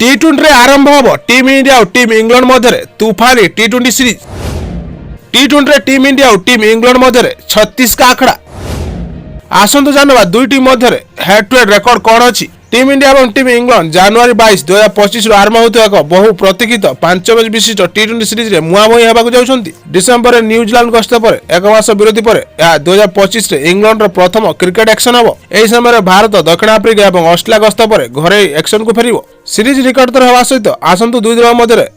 टी20 आरंभ हम team India और टीम इंग्लैंड मध्य तूफानी टी20 सीरीज। टी20 टीम इंडिया और टीम इंग्लैंड मध्य 36 का आंकड़ा। आसंतु जानवा दुई टीम मध्य हेड टू हेड रेकर्ड कौन अच्छी। टीम इंडिया और टीम इंग्लैंड जनवरी 22, 2025 आरंभ होता एक बहु प्रतीक्षित 5 मैच विशिष्ट टी20 सीरीज में मुहांमुही होगा जाउछंती। डिसेम्बर में न्यूजीलैंड गस्त पर एक मास विरोधी पर 2025 इंग्लैंड प्रथम क्रिकेट एक्शन हम। यह समय भारत दक्षिण आफ्रिका और ऑस्ट्रेलिया गस्त पर घरे एक्शन को फेर। सीरीज निकटतर होगा सहित आसंतु दुई दल मध्य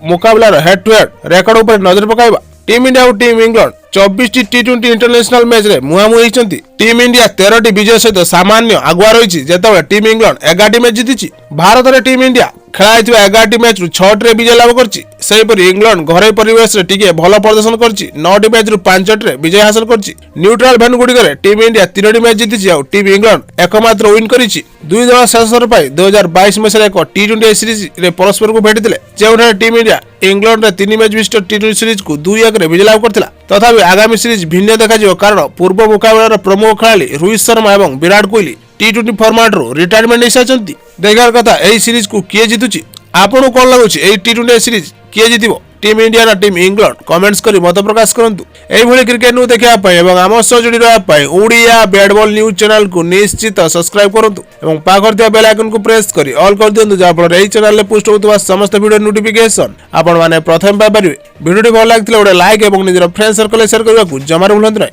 मुकाबलार हेड टू हेड रेकर्ड उपर नजर पकाइबा। टीम इंडिया और टीम इंग्लैंड 24 टी20 इंटरनेशनल मैच रे मुहांमुही होती। टीम इंडिया 13 विजय सहित सामान्य आगुआ रही जिते टीम इंग्लैंड 11 मैच जीति। भारत में टीम इंडिया खेलाई 11 मैच 6 विजय लाभ कर। इंग्लैंड घर परिवेश टिके भल प्रदर्शन कर 9 मैच 5 विजय हासिल कर। Neutral venue गुड़िक team India 3 match जीति और टीम इंग्लैंड एकमात्र विन कर। दुई दल शेष 2022 मसीह एक टी20 सीरीज रे परस्पर को भेटी जो टीम इंडिया इंग्लैंड 3 मैच विशिष्ट टी20 सीरीज को 2-1 विजय लाभ करथिला। तथापि आगामी सीरीज भिन्न देखा कारण पूर्व मुकाबलार प्रमुख खेलाड़ी रोहित शर्मा और विराट कोहली टी20 फॉर्मेट रू रिटायरमेंट नहीं सारी। देखार कथा यही सीरीज को किए जीतुची। आपको कौन लगुच टी20 सीरीज किए जीतिबो, टीम इंडिया ना टीम इंग्लैंड? कमेंट्स करी मत प्रकाश करंतु। एभली क्रिकेट न्यूज देखा एवं आम सह जोड़ी रहा Odia bat ball news channel को निश्चित सब्सक्राइब करंतु एवं पाखर दिया बेल आइकन को प्रेस करी ऑल कर दियंतु जाफल एही चैनल रे पोस्ट होतबा समस्त वीडियो नोटिफिकेशन आपण माने प्रथम पाइ परिबे। वीडियो भल लागितले ओडे लाइक एवं निजर फ्रेंड सर्कल शेयर करबा को जमार भूलंतु नहीं।